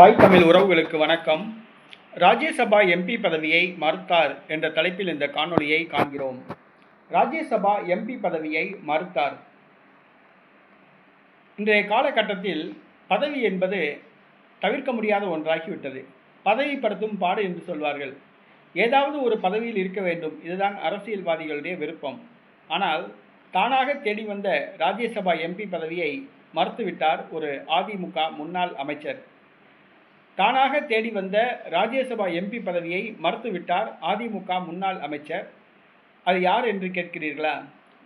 தாய் தமிழ் உறவுகளுக்கு வணக்கம். ராஜ்யசபா எம்பி பதவியை மறுத்தார் என்ற தலைப்பில் இந்த காணொளியை காண்கிறோம். ராஜ்யசபா எம்பி பதவியை மறுத்தார். இன்றைய காலகட்டத்தில் பதவி என்பது தவிர்க்க முடியாத ஒன்றாகிவிட்டது. பதவிப்படுத்தும் பாடு என்று சொல்வார்கள். ஏதாவது ஒரு பதவியில் இருக்க வேண்டும், இதுதான் அரசியல்வாதிகளுடைய விருப்பம். ஆனால் தானாக தேடி வந்த ராஜ்யசபா எம்பி பதவியை மறுத்துவிட்டார் ஒரு அதிமுக முன்னாள் அமைச்சர். தானாக தேடி வந்த ராஜ்யசபா எம்பி பதவியை மறுத்துவிட்டார் அதிமுக முன்னாள் அமைச்சர். அது யார் என்று கேட்கிறீர்களா?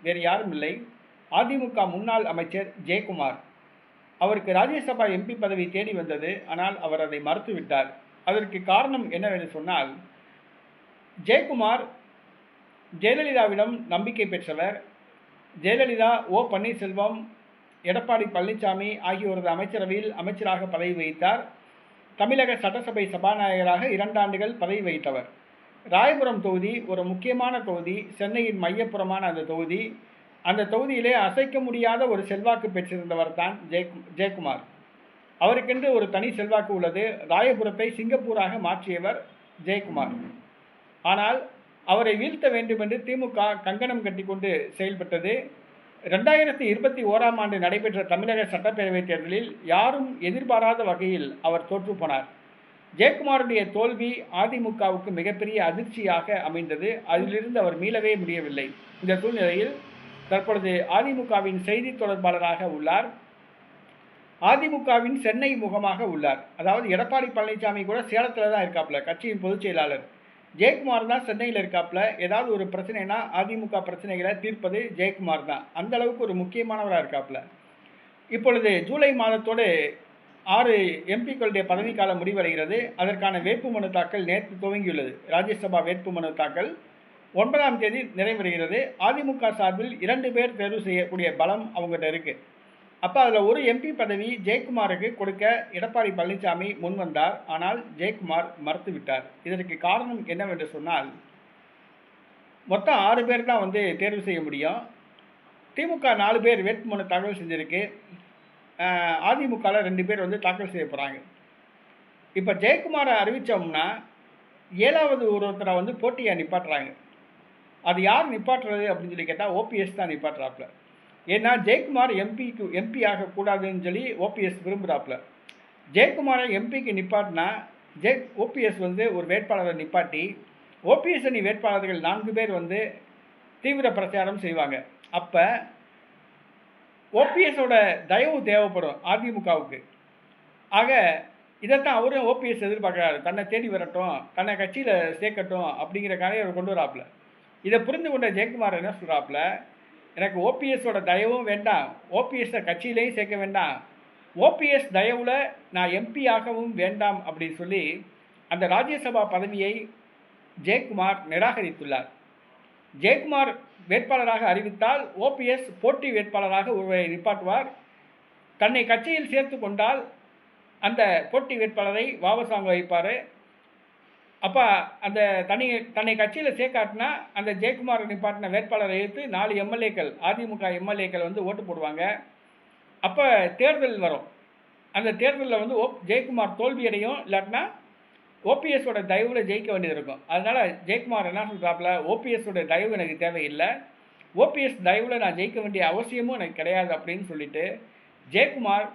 வேறு யாரும் இல்லை, அதிமுக முன்னாள் அமைச்சர் ஜெயக்குமார். அவருக்கு ராஜ்யசபா எம்பி பதவி தேடி வந்தது, ஆனால் அவர் அதை மறுத்துவிட்டார். அதற்கு காரணம் என்னவென்று சொன்னால், ஜெயக்குமார் ஜெயலலிதாவிடம் நம்பிக்கை பெற்றவர். ஜெயலலிதா, ஓ பன்னீர்செல்வம், எடப்பாடி பழனிசாமி ஆகியோரது அமைச்சரவையில் அமைச்சராக பதவி வகித்தார். தமிழக சட்டசபை சபாநாயகராக 2 ஆண்டுகள் பதவி வகித்தவர். ராயபுரம் தொகுதி ஒரு முக்கியமான தொகுதி, சென்னையின் மையப்புறமான அந்த தொகுதி. அந்த தொகுதியிலே அசைக்க முடியாத ஒரு செல்வாக்கு பெற்றிருந்தவர் தான் ஜெயக்குமார். அவருக்கென்று ஒரு தனி செல்வாக்கு உள்ளது. ராயபுரத்தை சிங்கப்பூராக மாற்றியவர் ஜெயக்குமார். ஆனால் அவரை வீழ்த்த வேண்டும் என்று திமுக கங்கணம் கட்டிக்கொண்டு செயல்பட்டது. 2021ஆம் ஆண்டு நடைபெற்ற தமிழக சட்டப்பேரவைத் தேர்தலில் யாரும் எதிர்பாராத வகையில் அவர் தோற்றுப்போனார். ஜெயக்குமாருடைய தோல்வி அதிமுகவுக்கு மிகப்பெரிய அதிர்ச்சியாக அமைந்தது. அதிலிருந்து அவர் மீளவே முடியவில்லை. இந்த சூழ்நிலையில் தற்பொழுது அதிமுகவின் செய்தி தொடர்பாளராக உள்ளார். அதிமுகவின் சென்னை முகமாக உள்ளார். அதாவது எடப்பாடி பழனிசாமி கூட சேலத்தில் தான் இருக்காப்புல, கட்சியின் பொதுச் செயலாளர். ஜெயக்குமார் தான் சென்னையில் இருக்காப்புல. ஏதாவது ஒரு பிரச்சனைனா அதிமுக பிரச்சனைகளை தீர்ப்பது ஜெயக்குமார் தான். அந்த அளவுக்கு ஒரு முக்கியமானவராக இருக்காப்புல. இப்பொழுது ஜூலை மாதத்தோடு 6 எம்பிக்களுடைய பதவிக்காலம் முடிவடைகிறது. அதற்கான வேட்புமனு தாக்கல் நேற்று துவங்கியுள்ளது. ராஜ்யசபா வேட்புமனு தாக்கல் 9ஆம் தேதி நிறைவடைகிறது. அதிமுக சார்பில் 2 பேர் தேர்வு செய்யக்கூடிய பலம் அவங்ககிட்ட இருக்குது. அப்போ அதில் ஒரு எம்பி பதவி ஜெயக்குமாருக்கு கொடுக்க எடப்பாடி பழனிசாமி முன் வந்தார். ஆனால் ஜெயக்குமார் மறுத்துவிட்டார். இதற்கு காரணம் என்னவென்று சொன்னால், மொத்தம் 6 பேர் தான் தேர்வு செய்ய முடியும். திமுக 4 பேர் வேட்புமனு தாக்கல் செஞ்சுருக்கு. அதிமுகவில் 2 பேர் தாக்கல் செய்ய போகிறாங்க. இப்போ ஜெயக்குமாரை அறிவித்தோம்னா 7வது ஒருத்தரை போட்டியாக நிப்பாட்டுறாங்க. அது யார் நிப்பாட்டுறது அப்படின்னு சொல்லி கேட்டால் ஓபிஎஸ் தான் நிப்பாட்டுறாப்புல. ஏன்னா ஜெயக்குமார் எம்பி ஆகக்கூடாதுன்னு சொல்லி ஓபிஎஸ் விரும்புகிறாப்புல. ஜெயக்குமாரை எம்பிக்கு நிப்பாட்டினா ஓபிஎஸ் ஒரு வேட்பாளரை நிப்பாட்டி ஓபிஎஸ் அணி வேட்பாளர்கள் 4 பேர் தீவிர பிரச்சாரம் செய்வாங்க. அப்போ ஓபிஎஸோட தயவு தேவைப்படும் அதிமுகவுக்கு. ஆக இதைத்தான் அவரும் ஓபிஎஸ் எதிர்பார்க்குறாரு. தன்னை தேடி வரட்டும், தன்னை கட்சியில் சேர்க்கட்டும் அப்படிங்கிற கதையை அவர் கொண்டு வராப்புல. இதை புரிந்து கொண்ட ஜெயக்குமார் என்ன சொல்கிறாப்புல, எனக்கு ஓபிஎஸோட தயவும் வேண்டாம், ஓபிஎஸ்ஸை கட்சியிலையும் சேர்க்க வேண்டாம், ஓபிஎஸ் தயவில் நான் எம்பி ஆகவும் வேண்டாம் அப்படின்னு சொல்லி அந்த ராஜ்யசபா பதவியை ஜெயக்குமார் நிராகரித்துள்ளார். ஜெயக்குமார் வேட்பாளராக அறிவித்தால் ஓபிஎஸ் போட்டி வேட்பாளராக ஒருவரை நிப்பாட்டுவார். தன்னை கட்சியில் சேர்த்து கொண்டால் அந்த போட்டி வேட்பாளரை வாபஸ் வாங்க வைப்பார். அப்போ அந்த தன்னை கட்சியில் சேர்க்காட்டினா அந்த ஜெயக்குமார் நிப்பாட்டின வேட்பாளரை எடுத்து 4 எம்எல்ஏக்கள் அதிமுக எம்எல்ஏக்கள் ஓட்டு போடுவாங்க. அப்போ தேர்தல் வரும். அந்த தேர்தலில் ஜெயக்குமார் தோல்வியடையும். இல்லாட்டினா ஓபிஎஸோட தயவில் ஜெயிக்க வேண்டியது இருக்கும். அதனால் ஜெயக்குமார் என்ன சொல்கிறாப்புல, ஓபிஎஸோட தயவு எனக்கு தேவையில்லை, ஓபிஎஸ் தயவில் நான் ஜெயிக்க வேண்டிய அவசியமும் எனக்கு கிடையாது அப்படின்னு சொல்லிட்டு ஜெயக்குமார்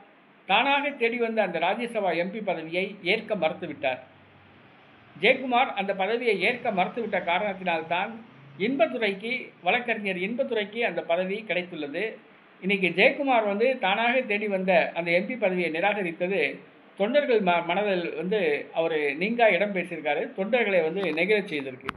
தானாக தேடி வந்த அந்த ராஜ்யசபா எம்பி பதவியை ஏற்க மறுத்துவிட்டார். ஜெயக்குமார் அந்த பதவியை ஏற்க மறுத்துவிட்ட காரணத்தினால்தான் வழக்கறிஞர் இன்பதுரைக்கு அந்த பதவி கிடைத்துள்ளது. இன்றைக்கி ஜெயக்குமார் தானாக தேடி வந்த அந்த எம்பி பதவியை நிராகரித்தது தொண்டர்கள் மனதில் அவர் நீங்கா இடம் பேசியிருக்காரு. தொண்டர்களை நெகிழச் செய்திருக்கு.